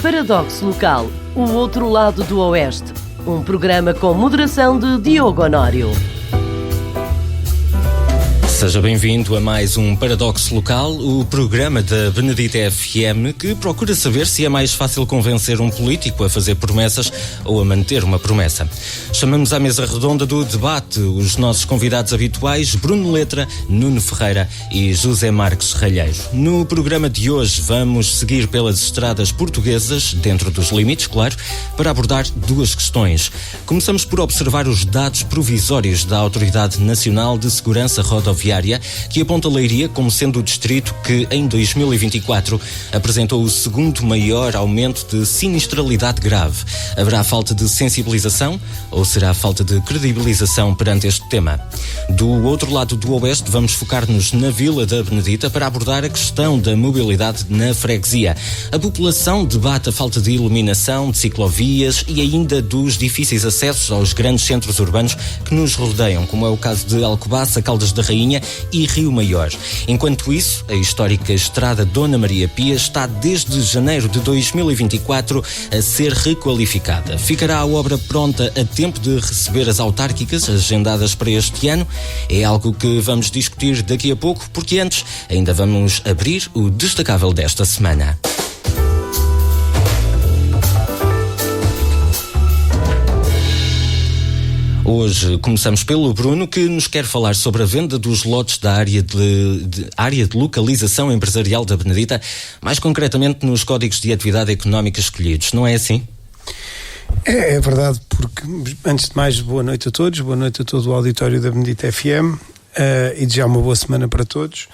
Paradoxo Local, o outro lado do Oeste. Um programa com moderação de Diogo Honório. Seja bem-vindo a mais um Paradoxo Local, o programa da Benedita FM que procura saber se é mais fácil convencer um político a fazer promessas ou a manter uma promessa. Chamamos à mesa redonda do debate os nossos convidados habituais, Bruno Letra, Nuno Ferreira e José Marques Ralheiro. No programa de hoje vamos seguir pelas estradas portuguesas, dentro dos limites, claro, para abordar duas questões. Começamos por observar os dados provisórios da Autoridade Nacional de Segurança Rodoviária, que aponta Leiria como sendo o distrito que, em 2024, apresentou o segundo maior aumento de sinistralidade grave. Haverá falta de sensibilização ou será falta de credibilização perante este tema? Do outro lado do Oeste, vamos focar-nos na Vila da Benedita para abordar a questão da mobilidade na freguesia. A população debate a falta de iluminação, de ciclovias e ainda dos difíceis acessos aos grandes centros urbanos que nos rodeiam, como é o caso de Alcobaça, Caldas da Rainha e Rio Maior. Enquanto isso, a histórica estrada Dona Maria Pia está desde janeiro de 2024 a ser requalificada. Ficará a obra pronta a tempo de receber as autárquicas agendadas para este ano? É algo que vamos discutir daqui a pouco, porque antes ainda vamos abrir o destacável desta semana. Hoje começamos pelo Bruno, que nos quer falar sobre a venda dos lotes da área de localização empresarial da Benedita, mais concretamente nos códigos de atividade económica escolhidos, não é assim? É verdade, porque antes de mais, boa noite a todos, boa noite a todo o auditório da Benedita FM e desejar uma boa semana para todos.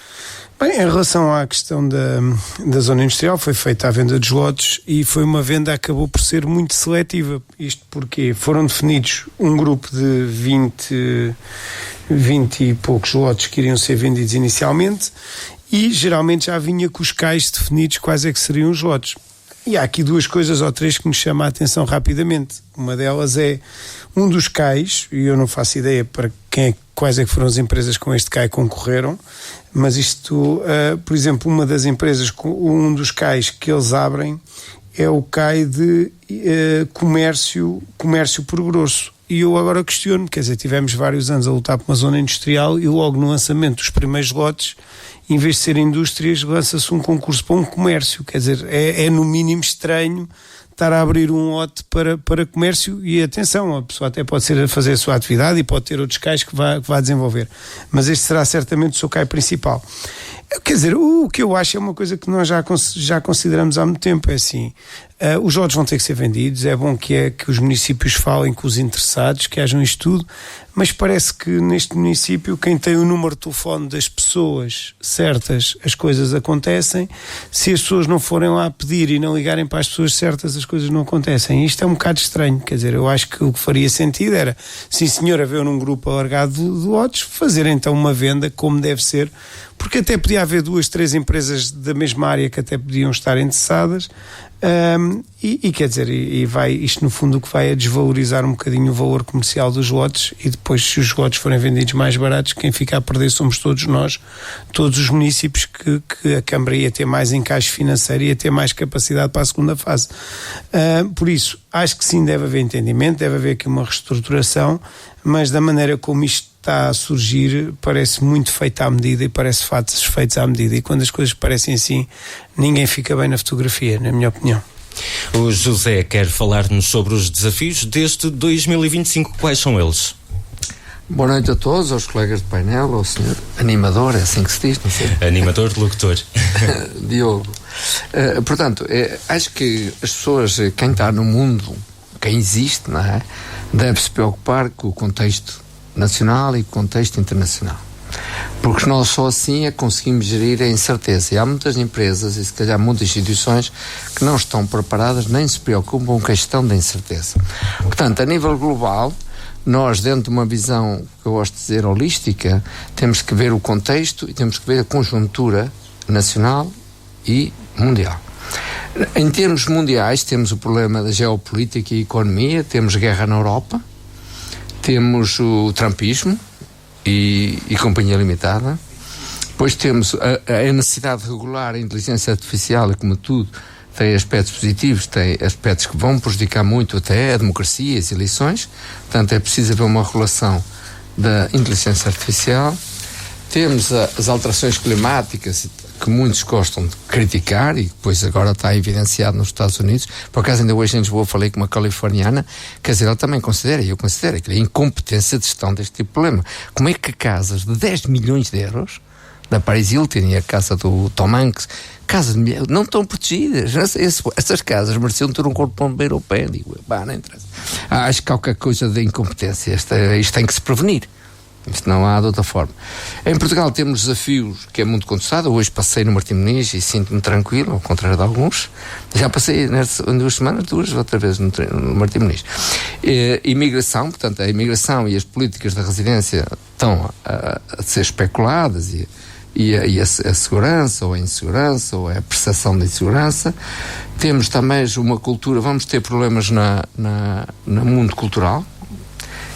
Bem, em relação à questão da zona industrial, foi feita a venda dos lotes e foi uma venda que acabou por ser muito seletiva. Isto porque foram definidos um grupo de 20 e poucos lotes que iriam ser vendidos inicialmente e geralmente já vinha com os cais definidos quais é que seriam os lotes. E há aqui duas coisas ou três que nos chamam a atenção rapidamente. Uma delas é um dos cais, e eu não faço ideia para quais é que foram as empresas com este CAI concorreram, mas isto, por exemplo, uma das empresas, um dos cais que eles abrem é o CAI de comércio por grosso. E eu agora questiono, quer dizer, tivemos vários anos a lutar por uma zona industrial e logo no lançamento dos primeiros lotes, em vez de ser indústrias, lança-se um concurso para um comércio. Quer dizer, é no mínimo estranho estar a abrir um lote para comércio e atenção, a pessoa até pode ser a fazer a sua atividade e pode ter outros cais que vá desenvolver. Mas este será certamente o seu cai principal. Quer dizer, o que eu acho é uma coisa que nós já consideramos há muito tempo, é assim, os lotes vão ter que ser vendidos, é bom que os municípios falem com os interessados, que haja um estudo, mas parece que neste município quem tem o número de telefone das pessoas certas, as coisas acontecem, se as pessoas não forem lá pedir e não ligarem para as pessoas certas, as coisas não acontecem. Isto é um bocado estranho, quer dizer, eu acho que o que faria sentido era, sim senhor, haver num grupo alargado de lotes, fazer então uma venda como deve ser, porque até podia haver 2, 3 empresas da mesma área que até podiam estar interessadas, quer dizer, isto no fundo o que vai é desvalorizar um bocadinho o valor comercial dos lotes e depois, se os lotes forem vendidos mais baratos, quem fica a perder somos todos nós, todos os municípios que a Câmara ia ter mais encaixe financeiro e ia ter mais capacidade para a segunda fase. Por isso, acho que sim, deve haver entendimento, deve haver aqui uma reestruturação, mas da maneira como isto está a surgir, parece muito feito à medida e parece fatos feitos à medida, e quando as coisas parecem assim, ninguém fica bem na fotografia, na minha opinião. O José quer falar-nos sobre os desafios deste 2025, quais são eles? Boa noite a todos, aos colegas de painel, ao senhor animador, é assim que se diz, não sei. Animador, locutor. Diogo. Portanto, acho que as pessoas, quem está no mundo, quem existe, não é, deve se preocupar com o contexto nacional e contexto internacional, porque nós só assim é que conseguimos gerir a incerteza, e há muitas empresas e se calhar muitas instituições que não estão preparadas nem se preocupam com a questão da incerteza. Portanto, a nível global, nós, dentro de uma visão que eu gosto de dizer holística, temos que ver o contexto e temos que ver a conjuntura nacional e mundial. Em termos mundiais, temos o problema da geopolítica e economia, temos guerra na Europa, temos o trumpismo e companhia limitada, depois temos a necessidade de regular a inteligência artificial e, como tudo, tem aspectos positivos, tem aspectos que vão prejudicar muito até a democracia e as eleições. Portanto, é preciso haver uma regulação da inteligência artificial. Temos as alterações climáticas, que muitos gostam de criticar e depois agora está evidenciado nos Estados Unidos. Por acaso, ainda hoje em Lisboa falei com uma californiana, quer dizer, ela também considera, e eu considero, que a incompetência de gestão deste tipo de problema. Como é que casas de 10 milhões de euros, da Paris Hilton e a casa do Tom Hanks, casas não estão protegidas? Essas casas mereciam ter um corpo de bombeiro ao pé. Digo, não interessa. Acho que qualquer coisa de incompetência, isto tem que se prevenir. Isto não há de outra forma. Em Portugal temos desafios que é muito contestado. Hoje passei no Martim Moniz e sinto-me tranquilo, ao contrário de alguns. Já passei em 2 semanas, outra vez no Martim Moniz. Imigração, portanto, a imigração e as políticas da residência estão a ser especuladas e a segurança ou a insegurança ou a percepção de insegurança. Temos também uma cultura, vamos ter problemas no mundo cultural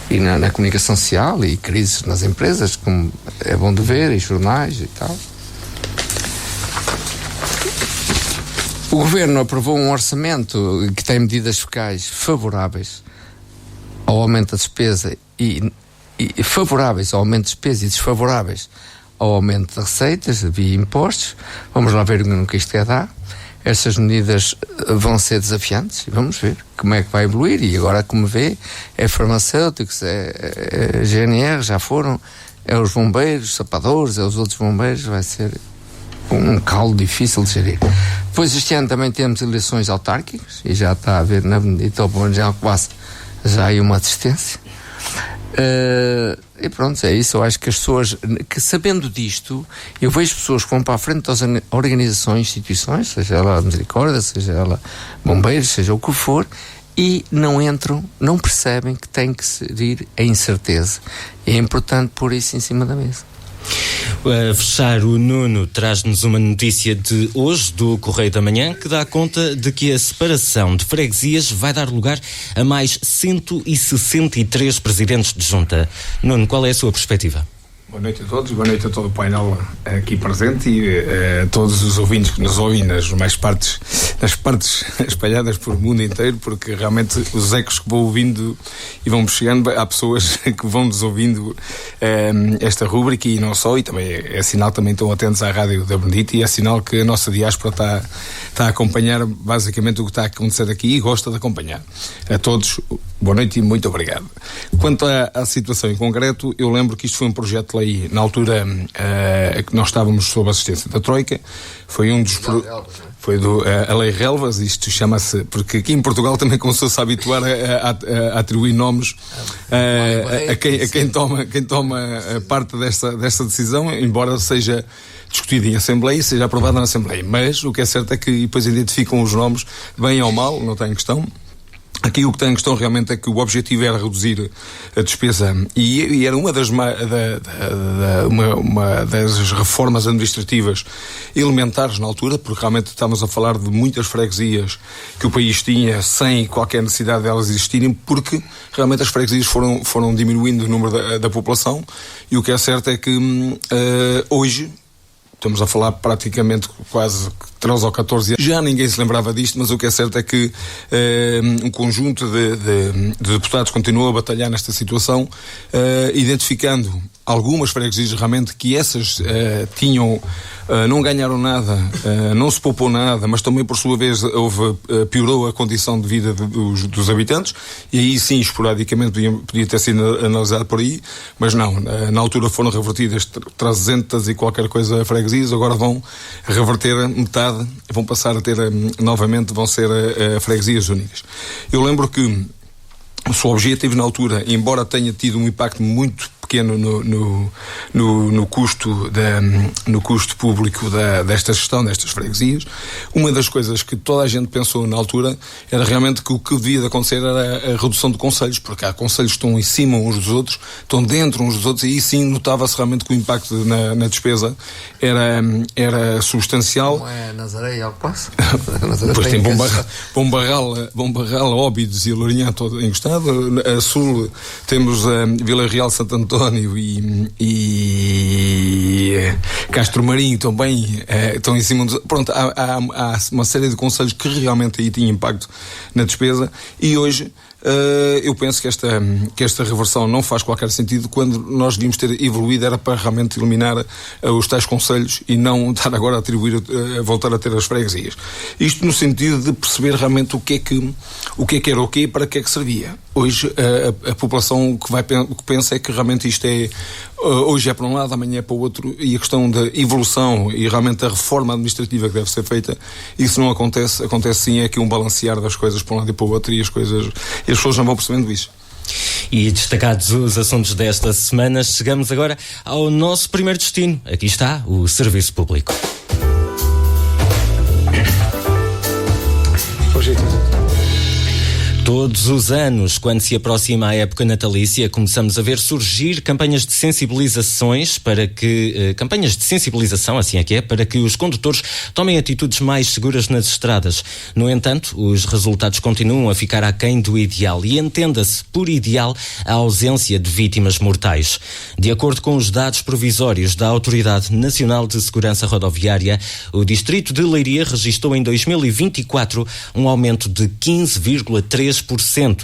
e na comunicação social e crises nas empresas, como é bom de ver, e jornais e tal. O Governo aprovou um orçamento que tem medidas fiscais favoráveis ao aumento da despesa e favoráveis ao aumento de despesa e desfavoráveis ao aumento de receitas via impostos. Vamos lá ver no que isto quer dar. Estas medidas vão ser desafiantes e vamos ver como é que vai evoluir. E agora, como vê, é farmacêuticos, é GNR, já foram, é os bombeiros, sapadores, é os outros bombeiros, vai ser um caldo difícil de gerir. Depois, este ano também temos eleições autárquicas e já está a haver na Benedito Alcobaça já há uma desistência. E pronto, é isso. Eu acho que as pessoas, que sabendo disto, eu vejo pessoas que vão para a frente das organizações, instituições, seja ela Misericórdia, seja ela bombeiros, seja o que for, e não entram, não percebem que tem que gerir a incerteza. E é importante pôr isso em cima da mesa. A fechar, o Nuno traz-nos uma notícia de hoje do Correio da Manhã que dá conta de que a separação de freguesias vai dar lugar a mais 163 presidentes de junta. Nuno, qual é a sua perspectiva? Boa noite a todos, boa noite a todo o painel aqui presente e a todos os ouvintes que nos ouvem nas partes espalhadas por mundo inteiro, porque realmente os ecos que vão ouvindo e vão chegando, há pessoas que vão nos ouvindo esta rúbrica e não só, e também é sinal que também estão atentos à Rádio da Benedita e é sinal que a nossa diáspora está a acompanhar basicamente o que está a acontecer aqui e gosta de acompanhar. A todos, boa noite e muito obrigado. Quanto à situação em concreto, eu lembro que isto foi um projeto de lei na altura que nós estávamos sob assistência da Troika, foi um dos foi a Lei Relvas. Isto chama-se, porque aqui em Portugal também começou-se a habituar a atribuir nomes a quem toma parte dessa decisão, embora seja discutida em Assembleia e seja aprovada na Assembleia, mas o que é certo é que depois identificam os nomes, bem ou mal, não está em questão. Aqui o que está em questão realmente é que o objetivo era reduzir a despesa e era uma das reformas administrativas elementares na altura, porque realmente estávamos a falar de muitas freguesias que o país tinha sem qualquer necessidade delas existirem, porque realmente as freguesias foram diminuindo o número da população e o que é certo é que hoje estamos a falar praticamente quase 13 ou 14 anos. Já ninguém se lembrava disto, mas o que é certo é que um conjunto de deputados continuou a batalhar nesta situação, identificando algumas freguesias realmente que essas não ganharam nada, não se poupou nada, mas também por sua vez piorou a condição de vida dos habitantes, e aí sim, esporadicamente podia ter sido analisado por aí, mas não, na altura foram revertidas 300 e qualquer coisa freguesias, agora vão reverter metade, vão passar a ter novamente, vão ser freguesias únicas. Eu lembro que o seu objetivo na altura, embora tenha tido um impacto muito pequeno no custo público desta gestão, destas freguesias, uma das coisas que toda a gente pensou na altura era realmente que o que devia de acontecer era a redução de concelhos, porque há concelhos que estão em cima uns dos outros, estão dentro uns dos outros, e aí sim notava-se realmente que o impacto na despesa era substancial. Não é Nazaré e Alcobaça? Depois tem Bom Barral, Óbidos e Lourinhã todo encostado. lado. A sul temos a Vila Real, Santo António e Castro Marinho também estão em cima dos... Pronto, há uma série de concelhos que realmente aí tinham impacto na despesa, e hoje eu penso que esta reversão não faz qualquer sentido. Quando nós devíamos ter evoluído era para realmente eliminar os tais concelhos e não estar agora a atribuir, voltar a ter as freguesias. Isto no sentido de perceber realmente o que é que era o quê e para que é que servia. Hoje a população o que pensa é que realmente isto hoje é para um lado, amanhã é para o outro, e a questão da evolução e realmente a reforma administrativa que deve ser feita, isso não acontece. Acontece sim aqui um balancear das coisas para um lado e para o outro, e as pessoas não vão percebendo isso. E destacados os assuntos desta semana, chegamos agora ao nosso primeiro destino. Aqui está o Serviço Público. Todos os anos, quando se aproxima a época natalícia, começamos a ver surgir campanhas de sensibilização, assim é que é, para que os condutores tomem atitudes mais seguras nas estradas. No entanto, os resultados continuam a ficar aquém do ideal, e entenda-se por ideal a ausência de vítimas mortais. De acordo com os dados provisórios da Autoridade Nacional de Segurança Rodoviária, o Distrito de Leiria registrou em 2024 um aumento de 15,3%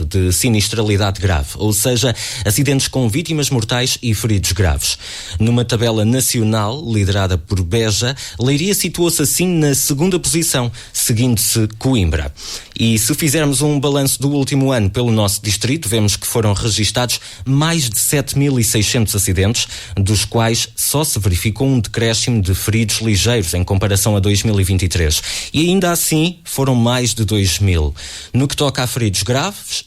de sinistralidade grave, ou seja, acidentes com vítimas mortais e feridos graves. Numa tabela nacional liderada por Beja, Leiria situou-se assim na segunda posição, seguindo-se Coimbra. E se fizermos um balanço do último ano pelo nosso distrito, vemos que foram registados mais de 7.600 acidentes, dos quais só se verificou um decréscimo de feridos ligeiros em comparação a 2023. E ainda assim foram mais de 2.000. No que toca a feridos graves,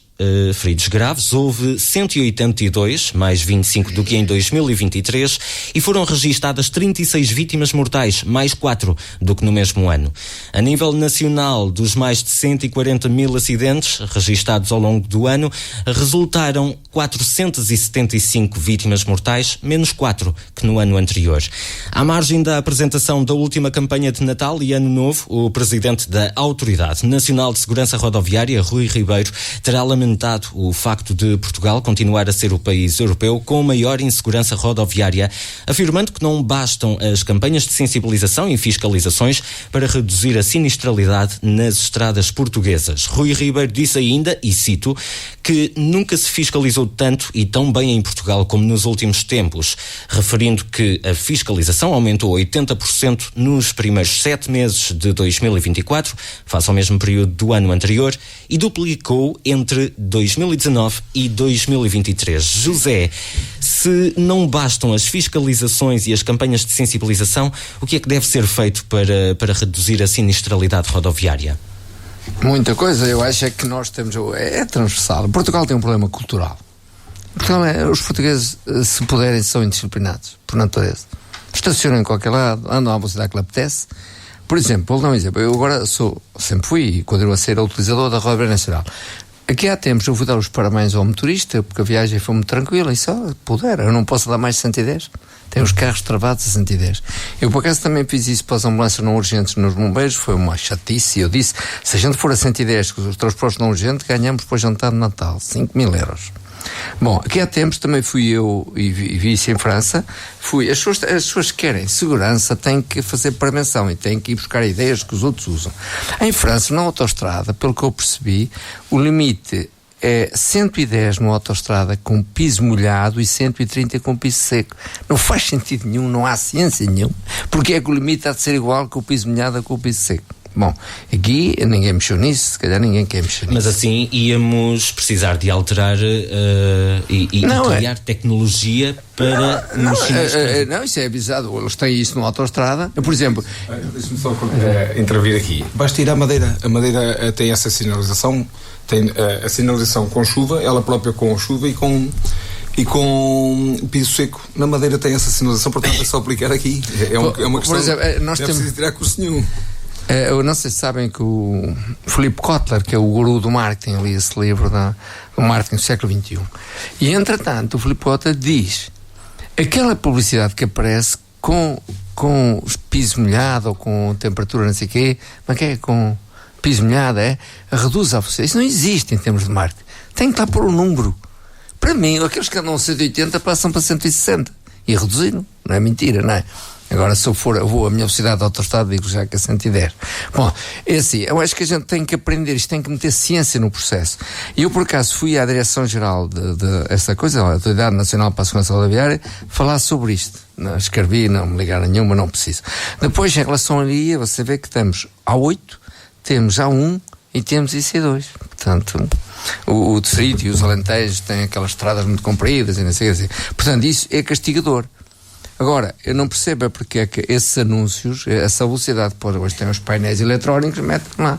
houve 182, mais 25 do que em 2023, e foram registadas 36 vítimas mortais, mais 4 do que no mesmo ano. A nível nacional, dos mais de 140 mil acidentes registados ao longo do ano, resultaram 475 vítimas mortais, menos 4 que no ano anterior. À margem da apresentação da última campanha de Natal e Ano Novo, o presidente da Autoridade Nacional de Segurança Rodoviária, Rui Ribeiro, terá lamentado o facto de Portugal continuar a ser o país europeu com maior insegurança rodoviária, afirmando que não bastam as campanhas de sensibilização e fiscalizações para reduzir a sinistralidade nas estradas portuguesas. Rui Ribeiro disse ainda, e cito, que nunca se fiscalizou tanto e tão bem em Portugal como nos últimos tempos, referindo que a fiscalização aumentou 80% nos primeiros 7 meses de 2024, face ao mesmo período do ano anterior, e duplicou entre 2019 e 2023. José, se não bastam as fiscalizações e as campanhas de sensibilização, o que é que deve ser feito para reduzir a sinistralidade rodoviária? Muita coisa. Eu acho que nós temos... É transversal. Portugal tem um problema cultural. Os portugueses, se puderem, são indisciplinados, por natureza. Estacionam em qualquer lado, andam à velocidade que lhe apetece. Por exemplo, vou dar um exemplo. Eu agora sempre fui e continuo a ser utilizador da Rodoviária Nacional. Aqui há tempos eu vou dar os parabéns ao motorista, porque a viagem foi muito tranquila, e só puder, eu não posso dar mais de 110. Tem os carros travados a 110. Eu por acaso também fiz isso para as ambulâncias não urgentes nos bombeiros, foi uma chatice. Eu disse, se a gente for a 110 com os transportes não urgentes, ganhamos para o jantar de Natal, 5.000 euros. Bom, aqui há tempos também fui eu e vi isso em França. As pessoas que querem segurança têm que fazer prevenção e têm que ir buscar ideias que os outros usam. Em França, na autoestrada, pelo que eu percebi, o limite é 110 na autoestrada com piso molhado e 130 com piso seco. Não faz sentido nenhum, não há ciência nenhuma, porque é que o limite há de ser igual com o piso molhado com o piso seco. Bom, aqui ninguém mexeu nisso, se calhar ninguém quer mexer nisso. Mas assim íamos precisar de alterar e criar tecnologia para não, isso é avisado. Eles têm isso na autoestrada. Por exemplo, deixa-me só intervir aqui. Basta ir à Madeira. A Madeira tem essa sinalização, tem a sinalização com chuva, ela própria com chuva e com piso seco. Na Madeira tem essa sinalização, portanto é só aplicar aqui. É uma questão. Por exemplo, nós não é preciso tirar curso nenhum. Eu não sei se sabem que o Philip Kotler, que é o guru do marketing, li esse livro do marketing do século XXI, e entretanto o Philip Kotler diz, aquela publicidade que aparece com piso molhado ou com temperatura não sei o quê, mas que é com piso molhado, reduz a velocidade. Isso não existe em termos de marketing. Tem que lá pôr um número. Para mim, aqueles que andam a 180 passam para 160 e reduziram. Não é mentira, não é? Agora, se eu vou a minha velocidade de autoestrada, digo já que é 110. Bom, é assim, eu acho que a gente tem que aprender, isto tem que meter ciência no processo. E eu, por acaso, fui à Direção-Geral de essa coisa, a Autoridade Nacional para a Segurança Rodoviária, falar sobre isto. Não, escrevi, não me ligaram nenhuma, não preciso. Depois, em relação a IA, você vê que temos A8, temos A1 e temos IC2. Portanto, o Distrito e os Alentejos têm aquelas estradas muito compridas e não sei o que dizer. Portanto, isso é castigador. Agora, eu não percebo porque é que esses anúncios, essa velocidade, depois hoje tem os painéis eletrónicos, metem lá.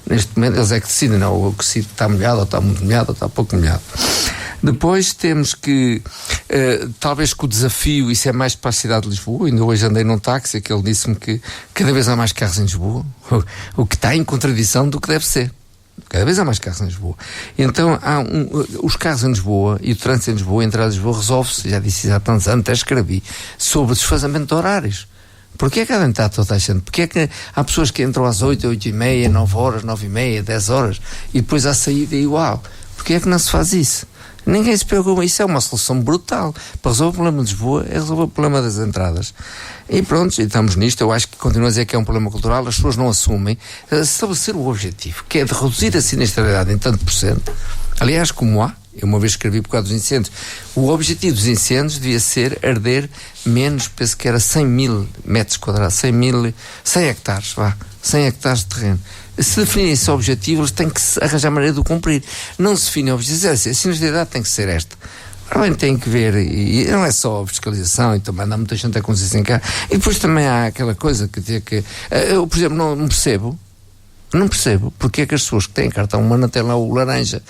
Neste momento eles é que decidem, não, o que está molhado, ou está muito molhado, ou está pouco molhado. Depois temos que, talvez que o desafio, isso é mais para a cidade de Lisboa. Ainda hoje andei num táxi que ele disse-me que cada vez há mais carros em Lisboa, o que está em contradição do que deve ser. Cada vez há mais carros em Lisboa. Então, os carros em Lisboa e o trânsito em Lisboa, a entrada de Lisboa, resolve-se, já disse há tantos anos, até escrevi, sobre o desfazamento de horários. Porquê é que devem estar toda a gente? Porquê é que há pessoas que entram às 8, 8h30, 9 horas, 9h30, 10 horas, e depois à saída é igual? Porquê é que não se faz isso? Ninguém se preocupa, isso é uma solução brutal. Para resolver o problema de Lisboa é resolver o problema das entradas. E pronto, estamos nisto. Eu acho que continuo a dizer que é um problema cultural, as pessoas não assumem. Estabelecer o objetivo, que é de reduzir a sinistralidade em tanto por cento. Aliás, como eu uma vez escrevi por causa dos incêndios, o objetivo dos incêndios devia ser arder menos, penso que era 100 mil metros quadrados, 100 hectares, 100 hectares de terreno. Se definirem esse objetivo, eles têm que arranjar maneira de o cumprir. Não se definem objetivos, a sinistralidade tem que ser esta. Ora bem, tem que ver, e não é só a fiscalização, e também há muita gente a conduzir em carro. E depois também há aquela coisa que eu, por exemplo, não percebo porque é que as pessoas que têm cartão humano têm lá o laranja,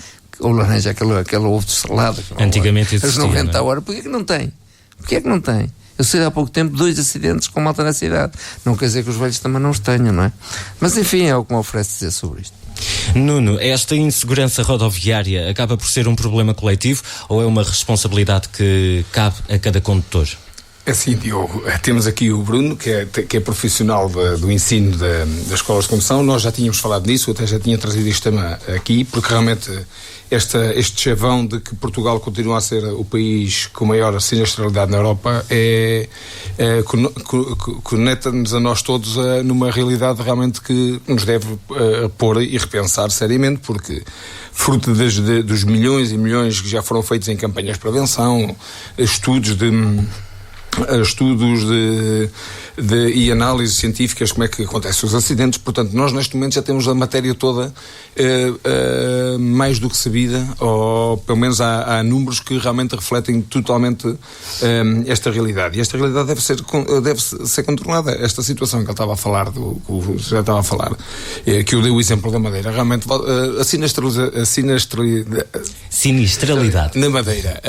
aquele ovo de salada. Antigamente existia, as 90 horas, porquê é que não tem? Porquê é que não tem? Eu sei há pouco tempo 2 acidentes com malta na cidade. Não quer dizer que os velhos também não os tenham, não é? Mas enfim, é o que me oferece dizer sobre isto. Nuno, esta insegurança rodoviária acaba por ser um problema coletivo ou é uma responsabilidade que cabe a cada condutor? É assim, Diogo, temos aqui o Bruno, que é profissional do ensino das escolas de condução. Nós já tínhamos falado nisso, até já tinha trazido este tema aqui, porque realmente este chavão de que Portugal continua a ser o país com maior sinistralidade na Europa conecta-nos a nós todos numa realidade realmente que nos deve pôr e repensar seriamente, porque fruto dos milhões e milhões que já foram feitos em campanhas de prevenção, estudos e análises científicas como é que acontecem os acidentes. Portanto, nós neste momento já temos a matéria toda mais do que sabida, ou pelo menos há números que realmente refletem totalmente esta realidade, e esta realidade deve ser controlada. Esta situação que ele estava a falar, que eu dei o exemplo da Madeira, realmente a sinistralidade na Madeira,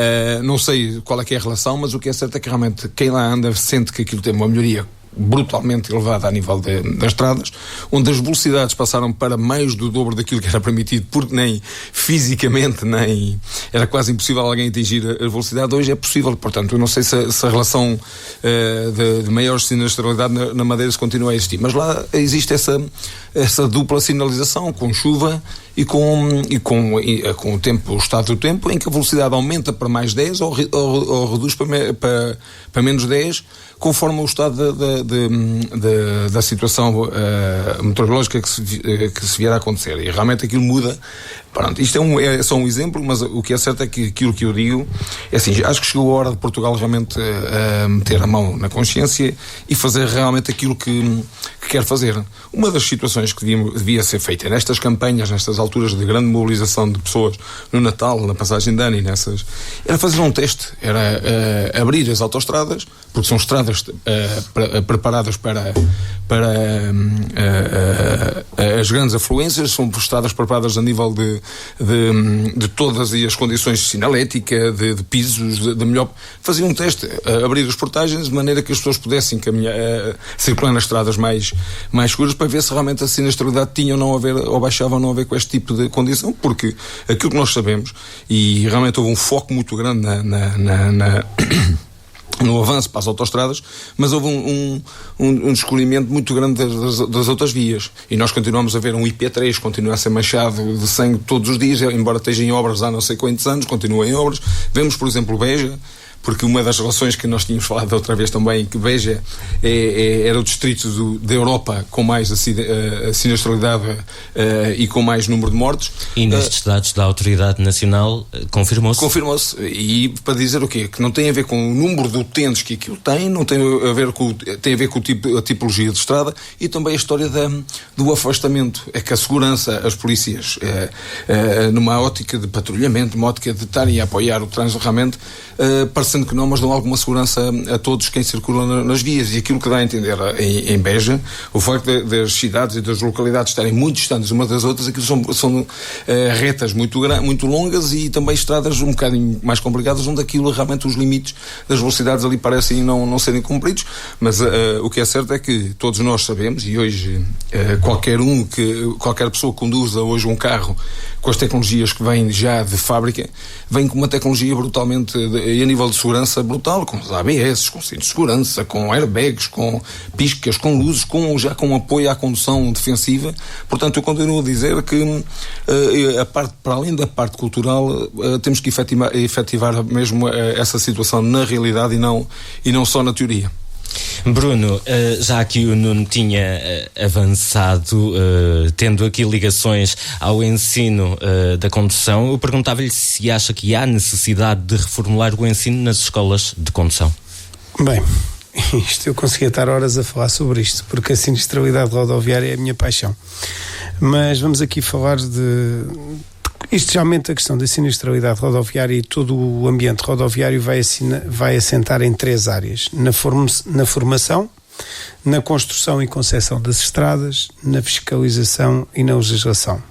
não sei qual é que é a relação, mas o que é certo é que realmente quem lá anda sente que aquilo tem uma melhoria brutalmente elevada a nível das estradas, onde as velocidades passaram para mais do dobro daquilo que era permitido, porque nem fisicamente nem era quase impossível alguém atingir a velocidade. Hoje é possível. Portanto, eu não sei se a relação de maior sinistralidade na Madeira se continua a existir, mas lá existe essa dupla sinalização, com chuva e com o tempo, o estado do tempo, em que a velocidade aumenta para mais 10 ou reduz para menos 10, conforme o estado da situação meteorológica que se vier a acontecer. E realmente aquilo muda. Pronto, isto é só um exemplo, mas o que é certo é que aquilo que eu digo é assim, acho que chegou a hora de Portugal realmente meter a mão na consciência e fazer realmente aquilo que quer fazer. Uma das situações que devia ser feita nestas campanhas, nestas alturas de grande mobilização de pessoas, no Natal, na passagem de ano e nessas, era fazer um teste, era abrir as autoestradas, porque são estradas preparadas para as grandes afluências, são estradas preparadas a nível de todas as condições de sinalética, de pisos, de melhor. Fazia um teste, abrir as portagens de maneira que as pessoas pudessem circular nas estradas mais seguras, para ver se realmente a sinistralidade tinha ou não a ver, ou baixava ou não a ver com este tipo de condição, porque aquilo que nós sabemos, e realmente houve um foco muito grande no avanço para as autoestradas, mas houve um descobrimento muito grande das outras vias. E nós continuamos a ver um IP3, continua a ser manchado de sangue todos os dias, embora esteja em obras há não sei quantos anos, continua em obras. Vemos, por exemplo, Beja, porque uma das relações que nós tínhamos falado da outra vez também, que Beja era o distrito da Europa com mais sinistralidade e com mais número de mortes. E nestes dados da Autoridade Nacional confirmou-se? Confirmou-se. E para dizer o quê? Que não tem a ver com o número de utentes que aquilo tem, não tem a ver com, a tipologia de estrada, e também a história do afastamento. É que a segurança, as polícias, numa ótica de patrulhamento, numa ótica de estarem a apoiar o trânsito realmente, parecendo que não, mas dão alguma segurança a todos quem circula nas vias. E aquilo que dá a entender em Beja, o facto das cidades e das localidades estarem muito distantes umas das outras, aquilo são retas muito longas e também estradas um bocadinho mais complicadas, onde aquilo realmente os limites das velocidades ali parecem não serem cumpridos. Mas o que é certo é que todos nós sabemos, e hoje qualquer pessoa que conduza hoje um carro com as tecnologias que vêm já de fábrica, vem com uma tecnologia brutalmente, e a nível de segurança brutal, com os ABS, com cintos de segurança, com airbags, com piscas, com luzes, já com apoio à condução defensiva. Portanto, eu continuo a dizer que para além da parte cultural, temos que efetivar mesmo essa situação na realidade e não só na teoria. Bruno, já que o Nuno tinha avançado, tendo aqui ligações ao ensino da condução, eu perguntava-lhe se acha que há necessidade de reformular o ensino nas escolas de condução. Bem, eu conseguia estar horas a falar sobre isto, porque a sinistralidade rodoviária é a minha paixão. Mas vamos aqui falar isto realmente, a questão da sinistralidade rodoviária e todo o ambiente rodoviário vai assentar em 3 áreas: na formação, na construção e concessão das estradas, na fiscalização e na legislação.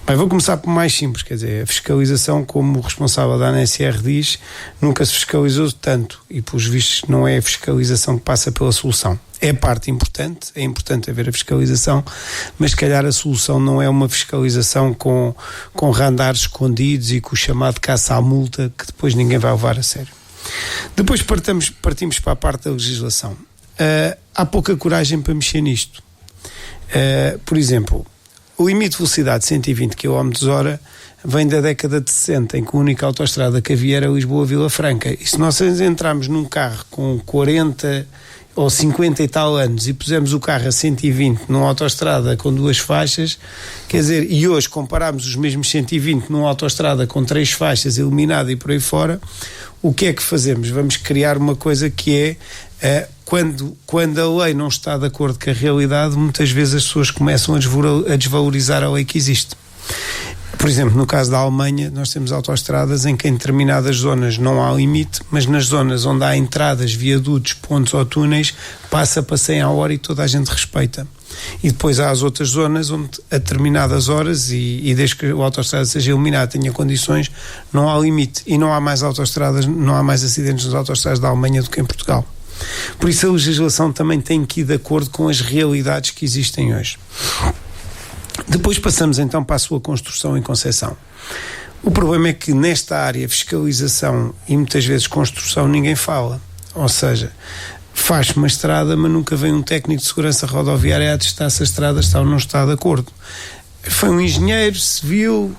Bem, vou começar por mais simples, quer dizer, a fiscalização, como o responsável da ANSR diz, nunca se fiscalizou tanto, e pelos vistos não é a fiscalização que passa pela solução. É parte importante, é importante haver a fiscalização, mas se calhar a solução não é uma fiscalização com radares escondidos e com o chamado caça à multa, que depois ninguém vai levar a sério. Depois partimos para a parte da legislação. Há pouca coragem para mexer nisto. Por exemplo, o limite de velocidade de 120 km/h vem da década de 60, em que a única autoestrada que havia era Lisboa-Vila Franca. E se nós entrarmos num carro com 40 ou 50 e tal anos e pusemos o carro a 120 numa autoestrada com 2 faixas, quer dizer, e hoje compararmos os mesmos 120 numa autoestrada com 3 faixas, iluminada e por aí fora, o que é que fazemos? Vamos criar uma coisa que é, quando a lei não está de acordo com a realidade, muitas vezes as pessoas começam a desvalorizar a lei que existe. Por exemplo, no caso da Alemanha, nós temos autoestradas em que em determinadas zonas não há limite, mas nas zonas onde há entradas, viadutos, pontos ou túneis, passa para 100 a hora e toda a gente respeita. E depois há as outras zonas onde a determinadas horas, e desde que a autoestrada seja iluminada, tenha condições, não há limite. E não há mais autoestradas, não há mais acidentes nas autoestradas da Alemanha do que em Portugal. Por isso a legislação também tem que ir de acordo com as realidades que existem hoje. Depois passamos então para a sua construção e concessão. O problema é que nesta área, fiscalização e muitas vezes construção, ninguém fala. Ou seja, faz-se uma estrada, mas nunca vem um técnico de segurança rodoviária a atestar se a estrada está ou não está de acordo. Foi um engenheiro civil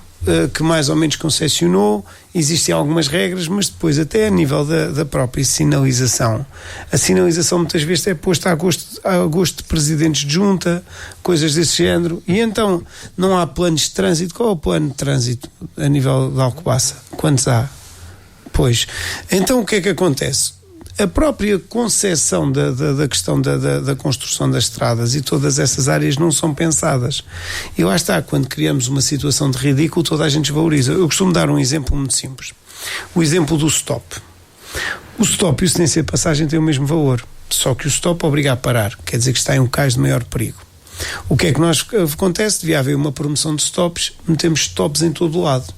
que mais ou menos concessionou, existem algumas regras, mas depois até a nível da própria sinalização, a sinalização muitas vezes é posta a gosto de presidentes de junta, coisas desse género, e então não há planos de trânsito. Qual é o plano de trânsito a nível de Alcobaça? Quantos há? Pois, então o que é que acontece? A própria concepção da questão da construção das estradas e todas essas áreas não são pensadas. E lá está, quando criamos uma situação de ridículo, toda a gente desvaloriza. Eu costumo dar um exemplo muito simples. O exemplo do stop. O stop e o silêncio de passagem têm o mesmo valor, só que o stop obriga a parar, quer dizer que está em um cais de maior perigo. O que é que acontece? Devia haver uma promoção de stops, metemos stops em todo o lado.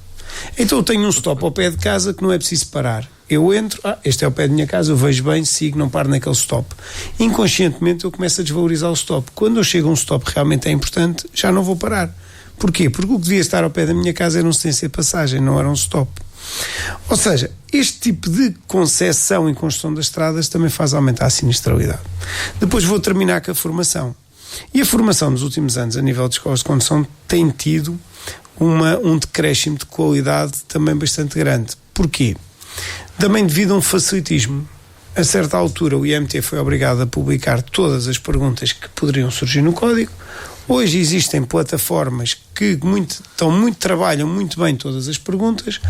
Então eu tenho um stop ao pé de casa que não é preciso parar. Eu entro, este é o pé da minha casa, eu vejo bem, sigo, não paro naquele stop. Inconscientemente eu começo a desvalorizar o stop. Quando eu chego a um stop que realmente é importante, já não vou parar. Porquê? Porque o que devia estar ao pé da minha casa era um silêncio de passagem, não era um stop. Ou seja, este tipo de concessão e construção das estradas também faz aumentar a sinistralidade. Depois vou terminar com a formação. E a formação nos últimos anos, a nível de escolas de condução, tem tido um decréscimo de qualidade também bastante grande. Porquê? Também devido a um facilitismo. A certa altura o IMT foi obrigado a publicar todas as perguntas que poderiam surgir no código. Hoje existem plataformas que trabalham muito bem todas as perguntas.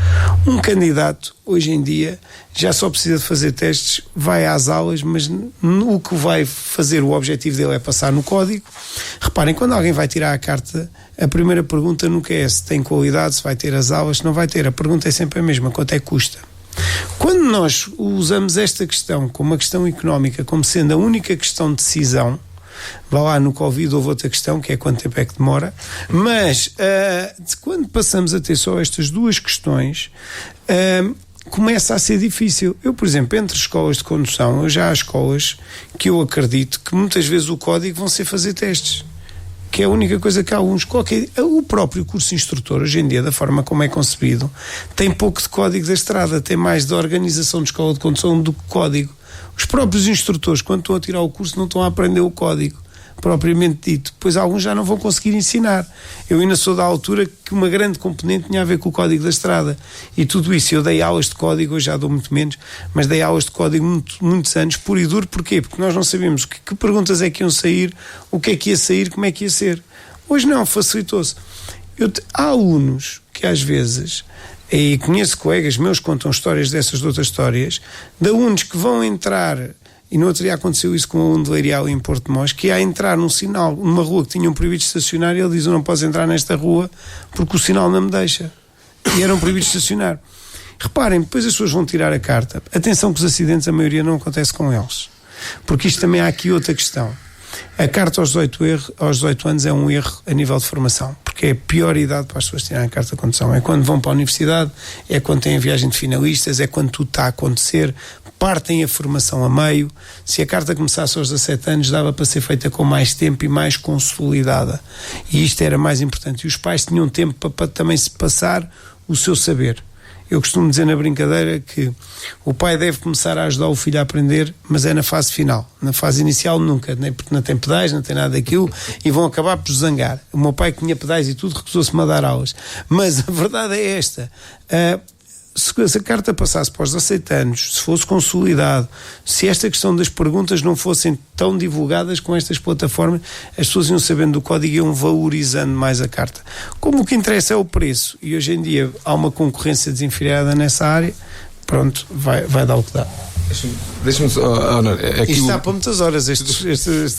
Um candidato, hoje em dia, já só precisa de fazer testes, vai às aulas, mas o que vai fazer, o objetivo dele é passar no código. Reparem, quando alguém vai tirar a carta, a primeira pergunta nunca é se tem qualidade, se vai ter as aulas, se não vai ter. A pergunta é sempre a mesma, quanto é que custa? Quando nós usamos esta questão como uma questão económica, como sendo a única questão de decisão, vá lá, no Covid houve outra questão, que é quanto tempo é que demora, mas quando passamos a ter só estas duas questões, começa a ser difícil. Eu, por exemplo, entre escolas de condução, já há escolas que eu acredito que muitas vezes o código vão ser fazer testes, que é a única coisa que há alguns. O próprio curso instrutor, hoje em dia, da forma como é concebido, tem pouco de código da estrada, tem mais de organização de escola de condução do que código. Os próprios instrutores, quando estão a tirar o curso, não estão a aprender o código propriamente dito, pois alguns já não vão conseguir ensinar. Eu ainda sou da altura que uma grande componente tinha a ver com o código da estrada, e tudo isso. Eu dei aulas de código, hoje já dou muito menos, mas dei aulas de código muitos anos, puro e duro. Porquê? Porque nós não sabíamos que perguntas é que iam sair, o que é que ia sair, como é que ia ser. Hoje não, facilitou-se. Há alunos que às vezes, e conheço colegas meus que contam histórias dessas de outras histórias, de alunos que vão entrar. E no outro dia aconteceu isso com um aluno de Leiria em Porto de Mós, que ia entrar num sinal, numa rua que tinham proibido de estacionar, e ele diz: eu não posso entrar nesta rua porque o sinal não me deixa. E eram proibidos de estacionar. Reparem, depois as pessoas vão tirar a carta. Atenção que os acidentes, a maioria não acontece com eles. Porque isto também há aqui outra questão. A carta aos 18 anos é um erro a nível de formação, porque é a pior idade para as pessoas tirarem a carta de condução. É quando vão para a universidade, é quando têm a viagem de finalistas, é quando tudo está a acontecer, partem a formação a meio. Se a carta começasse aos 17 anos, dava para ser feita com mais tempo e mais consolidada. E isto era mais importante. E os pais tinham tempo para também se passar o seu saber. Eu costumo dizer na brincadeira que o pai deve começar a ajudar o filho a aprender, mas é na fase final. Na fase inicial nunca, nem porque não tem pedais, não tem nada daquilo, e vão acabar por zangar. O meu pai, que tinha pedais e tudo, recusou-se-me a dar aulas. Mas a verdade é esta: se a carta passasse para os 17 anos, se fosse consolidado, se esta questão das perguntas não fossem tão divulgadas com estas plataformas, as pessoas iam sabendo do código e iam valorizando mais a carta. Como o que interessa é o preço, e hoje em dia há uma concorrência desenfreada nessa área, pronto, vai dar o que dá. Deixa-me só, isto está para muitas horas.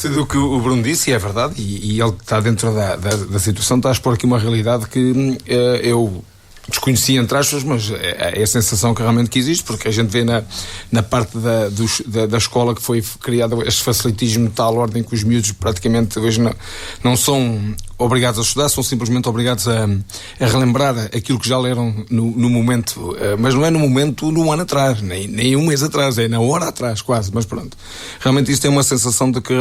Tudo o que o Bruno disse, e é verdade, e ele está dentro da situação, está a expor aqui uma realidade que eu desconheci, entre aspas, mas é a sensação que realmente que existe, porque a gente vê na parte da escola que foi criado este facilitismo de tal ordem que os miúdos praticamente hoje não são obrigados a estudar, são simplesmente obrigados a relembrar aquilo que já leram no momento, mas não é no momento, num ano atrás, nem um mês atrás, é na hora atrás quase, mas pronto. Realmente isto é uma sensação de que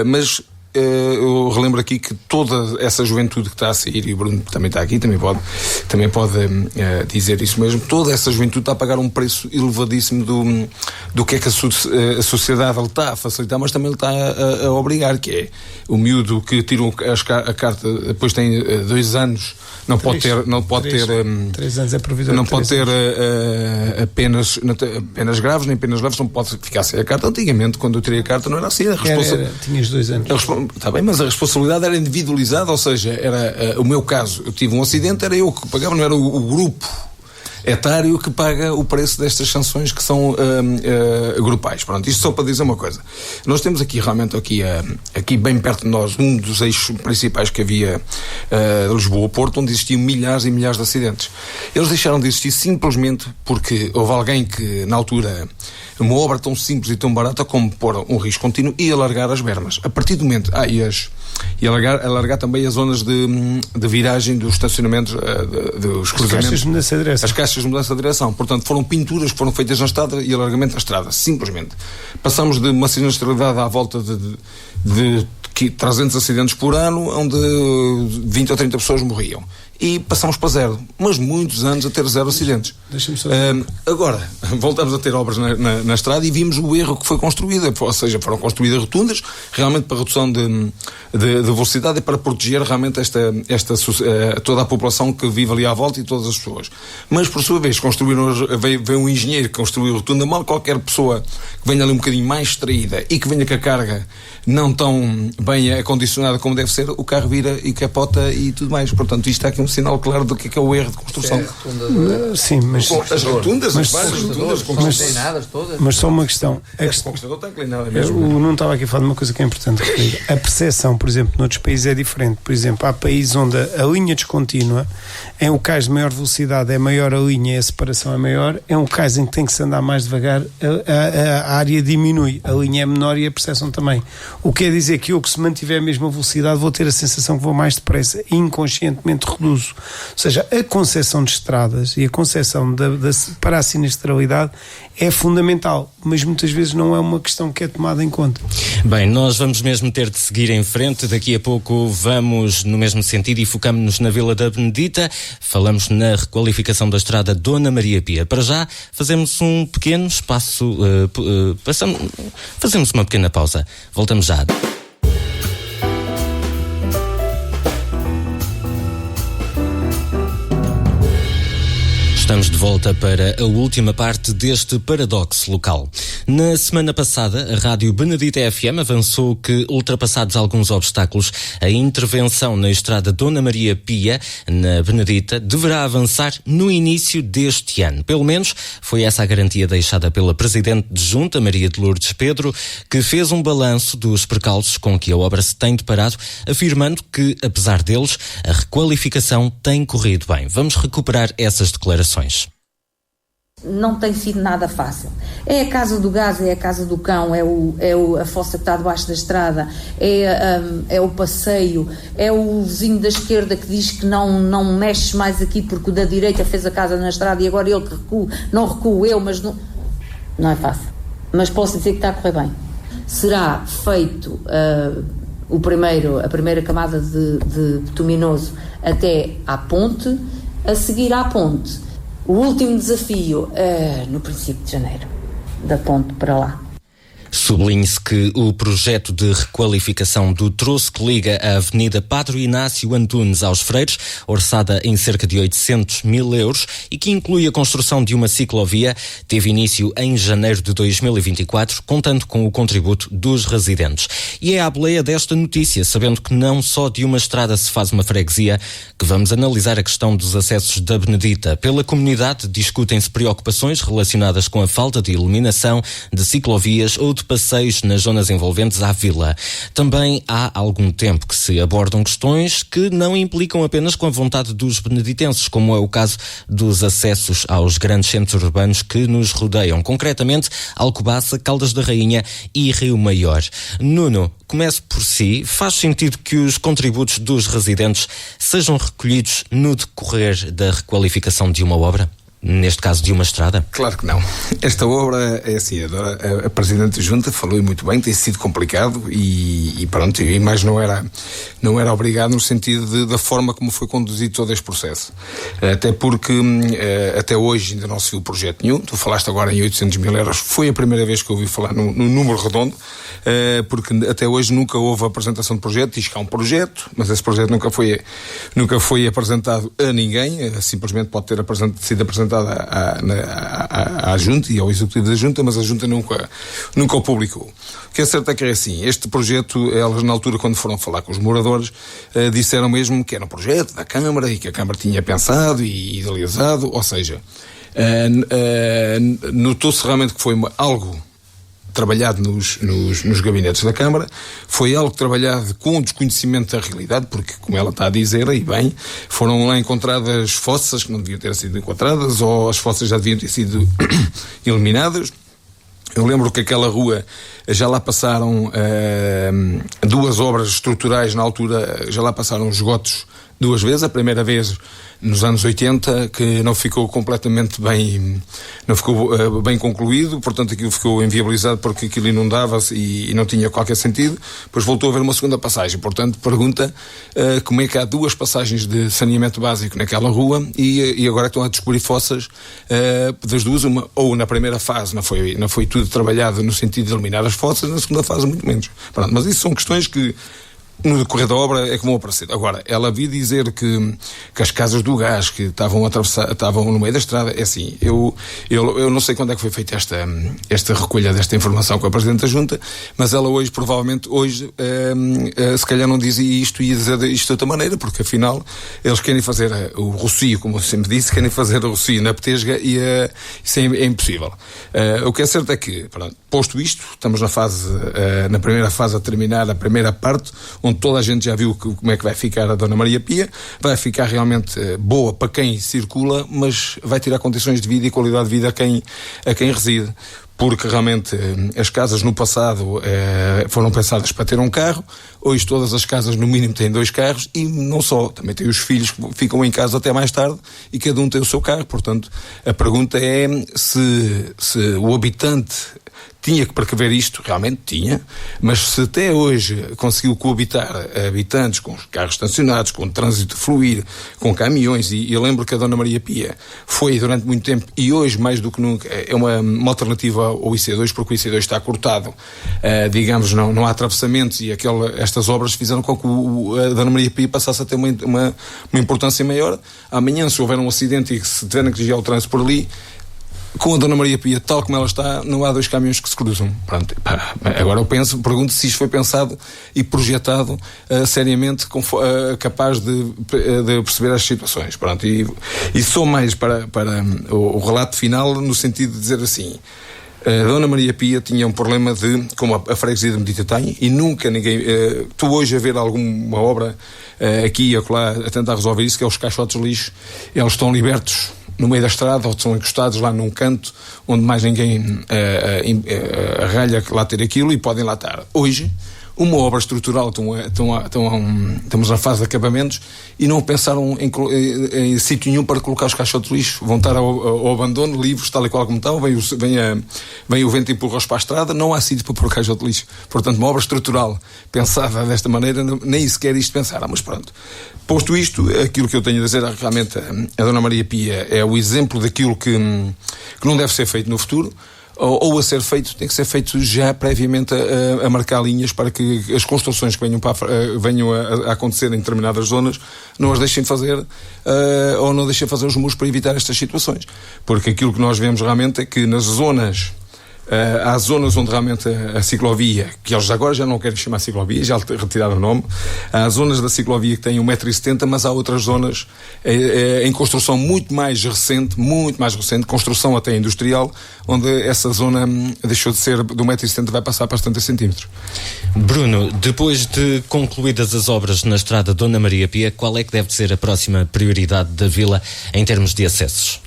mas eu relembro aqui que toda essa juventude que está a sair, e o Bruno também está aqui, também pode dizer isso mesmo, toda essa juventude está a pagar um preço elevadíssimo do que é que a sociedade ele está a facilitar, mas também ele está a obrigar, que é o miúdo que tira a carta, depois tem 2 anos, não pode ter 3 anos é provisório, não pode ter apenas graves nem penas leves, não pode ficar sem a carta. Antigamente, quando eu tirei a carta, não era assim. Tinhas 2 anos. Está bem, mas a responsabilidade era individualizada, ou seja, era o meu caso. Eu tive um acidente, era eu que pagava, não era o grupo etário que paga o preço destas sanções que são grupais. Pronto, isto só para dizer uma coisa. Nós temos aqui realmente aqui bem perto de nós um dos eixos principais que havia Lisboa-Porto, onde existiam milhares e milhares de acidentes. Eles deixaram de existir simplesmente porque houve alguém que na altura, uma obra tão simples e tão barata como pôr um risco contínuo e alargar as bermas. A partir do momento e alargar também as zonas de viragem dos estacionamentos, dos cruzamentos. As caixas de mudança de direção. Portanto, foram pinturas que foram feitas na estrada e alargamento da estrada, simplesmente. Passamos de uma sinistralidade à volta de 300 acidentes por ano, onde 20 ou 30 pessoas morriam. E passamos para 0, mas muitos anos a ter 0 acidentes. Deixa-me só... Agora, voltamos a ter obras na estrada e vimos o erro que foi construído, ou seja, foram construídas rotundas realmente para redução de velocidade e para proteger realmente toda a população que vive ali à volta e todas as pessoas. Mas, por sua vez, veio um engenheiro que construiu a rotunda mal. Qualquer pessoa que venha ali um bocadinho mais distraída e que venha com a carga não tão bem acondicionada como deve ser, o carro vira e capota e tudo mais. Portanto, isto está aqui um sinal claro do que é o erro de construção. Sim, mas... As rotundas, as várias rotundas, mas só uma questão. O Nuno estava aqui a falar de uma coisa que é importante referir. A percepção, por exemplo, noutros países é diferente. Por exemplo, há países onde a linha descontínua, em um caso de maior velocidade é maior a linha e a separação é maior, em um caso em que tem que se andar mais devagar, a área diminui, a linha é menor e a percepção também. O que quer dizer que eu, que se mantiver a mesma velocidade, vou ter a sensação que vou mais depressa e inconscientemente reduzo. Ou seja, a concepção de estradas e a concepção para a sinistralidade é fundamental, mas muitas vezes não é uma questão que é tomada em conta. Bem, nós vamos mesmo ter de seguir em frente. Daqui a pouco vamos no mesmo sentido e focamos-nos na Vila da Benedita. Falamos na requalificação da estrada Dona Maria Pia. Para já, fazemos um pequeno espaço, fazemos uma pequena pausa. Voltamos já. Estamos de volta para a última parte deste paradoxo local. Na semana passada, a Rádio Benedita FM avançou que, ultrapassados alguns obstáculos, a intervenção na estrada Dona Maria Pia, na Benedita, deverá avançar no início deste ano. Pelo menos foi essa a garantia deixada pela Presidente de Junta, Maria de Lourdes Pedro, que fez um balanço dos percalços com que a obra se tem deparado, afirmando que, apesar deles, a requalificação tem corrido bem. Vamos recuperar essas declarações. Não tem sido nada fácil. É a casa do gás, é a casa do cão, a fossa que está debaixo da estrada, é o passeio, é o vizinho da esquerda que diz que não mexe mais aqui porque o da direita fez a casa na estrada e agora ele que recua, não recuo eu, mas não é fácil. Mas posso dizer que está a correr bem. Será feito a primeira camada de bituminoso até à ponte, a seguir à ponte. O último desafio no princípio de janeiro, da ponte para lá. Sublinhe-se que o projeto de requalificação do troço que liga a Avenida Padre Inácio Antunes aos Freiros, orçada em cerca de 800 mil euros e que inclui a construção de uma ciclovia, teve início em janeiro de 2024, contando com o contributo dos residentes. E é à boleia desta notícia, sabendo que não só de uma estrada se faz uma freguesia, que vamos analisar a questão dos acessos da Benedita. Pela comunidade discutem-se preocupações relacionadas com a falta de iluminação, de ciclovias ou de passeios nas zonas envolventes à vila. Também há algum tempo que se abordam questões que não implicam apenas com a vontade dos beneditenses, como é o caso dos acessos aos grandes centros urbanos que nos rodeiam, concretamente Alcobaça, Caldas da Rainha e Rio Maior. Nuno, comece por si. Faz sentido que os contributos dos residentes sejam recolhidos no decorrer da requalificação de uma obra? Neste caso de uma estrada? Claro que não. Esta obra é assim, a Presidente da Junta falou muito bem, tem sido complicado e pronto, mas não era obrigado no sentido da forma como foi conduzido todo este processo. Até porque até hoje ainda não se viu projeto nenhum. Tu falaste agora em 800 mil euros, foi a primeira vez que eu ouvi falar no número redondo, porque até hoje nunca houve apresentação de projeto. Diz que há um projeto, mas esse projeto nunca foi apresentado a ninguém, simplesmente pode ter sido apresentado à Junta e ao Executivo da Junta, mas a Junta nunca o publicou. O que é certo é que é assim, este projeto, elas na altura quando foram falar com os moradores, disseram mesmo que era um projeto da Câmara e que a Câmara tinha pensado e idealizado, ou seja, notou-se realmente que foi algo trabalhado nos gabinetes da Câmara, foi algo trabalhado com o desconhecimento da realidade, porque, como ela está a dizer, e bem, foram lá encontradas fossas que não deviam ter sido encontradas, ou as fossas já deviam ter sido eliminadas. Eu lembro que aquela rua, já lá passaram duas obras estruturais na altura, já lá passaram esgotos duas vezes. A primeira vez nos anos 80, que não ficou completamente bem, não ficou bem concluído, portanto aquilo ficou inviabilizado porque aquilo inundava-se e não tinha qualquer sentido. Depois voltou a haver uma segunda passagem, portanto pergunta como é que há duas passagens de saneamento básico naquela rua e agora estão a descobrir fossas das duas, uma, ou na primeira fase não foi tudo trabalhado no sentido de eliminar as fossas, na segunda fase muito menos. Pronto, mas isso são questões que no decorrer da obra é que vão aparecer. Agora, ela vi dizer que as casas do gás que estavam no meio da estrada, é assim, eu não sei quando é que foi feita esta recolha desta informação com a Presidente da Junta, mas ela hoje, provavelmente, se calhar não dizia isto e ia dizer isto de outra maneira, porque afinal eles querem fazer o rocio, como eu sempre disse, querem fazer o rocio na Petesga e isso é impossível. O que é certo é que, pronto, posto isto, estamos na primeira fase a terminar a primeira parte, onde toda a gente já viu como é que vai ficar a Dona Maria Pia. Vai ficar realmente boa para quem circula, mas vai tirar condições de vida e qualidade de vida a quem reside. Porque realmente as casas no passado foram pensadas para ter um carro, hoje todas as casas no mínimo têm 2 carros e não só, também têm os filhos que ficam em casa até mais tarde e cada um tem o seu carro. Portanto, a pergunta é se o habitante tinha que precaver isto, realmente tinha, mas se até hoje conseguiu coabitar habitantes com os carros estacionados, com o trânsito fluir, com caminhões, e eu lembro que a Dona Maria Pia foi durante muito tempo, e hoje mais do que nunca, é uma alternativa ao IC2, porque o IC2 está cortado, digamos, não há atravessamentos, e estas obras fizeram com que a Dona Maria Pia passasse a ter uma importância maior. Amanhã, se houver um acidente e se tiverem que desviar o trânsito por ali, com a Dona Maria Pia, tal como ela está, não há 2 caminhões que se cruzam. Pronto, agora eu pergunto se isto foi pensado e projetado seriamente, capaz de perceber as situações. Pronto, e sou mais para o relato final, no sentido de dizer assim: a Dona Maria Pia tinha um problema como a freguesia de Medita tem, e nunca ninguém... tu hoje a ver alguma obra aqui e acolá a tentar resolver isso, que é os caixotes de lixo, eles estão libertos no meio da estrada, ou estão encostados lá num canto onde mais ninguém arralha lá ter aquilo, e podem lá estar. Hoje, uma obra estrutural, estamos na fase de acabamentos e não pensaram em sítio nenhum para colocar os caixotes de lixo. Vão estar ao abandono, livres, tal e qual como estão, vem o vento e empurra-os para a estrada, não há sítio para pôr caixote de lixo. Portanto, uma obra estrutural pensada desta maneira, nem sequer isto pensaram, mas pronto. Posto isto, aquilo que eu tenho a dizer é realmente a Dona Maria Pia é o exemplo daquilo que não deve ser feito no futuro, ou a ser feito, tem que ser feito já previamente a marcar linhas para que as construções que venham a acontecer em determinadas zonas não as deixem fazer, ou não deixem fazer os muros para evitar estas situações. Porque aquilo que nós vemos realmente é que nas zonas... há zonas onde realmente a ciclovia, que eles agora já não querem chamar ciclovia, já retiraram o nome, há zonas da ciclovia que têm 1,70 m, mas há outras zonas em construção muito mais recente, construção até industrial, onde essa zona deixou de ser de 1,70 m, vai passar para 70 cm. Bruno, depois de concluídas as obras na estrada Dona Maria Pia, qual é que deve ser a próxima prioridade da vila em termos de acessos?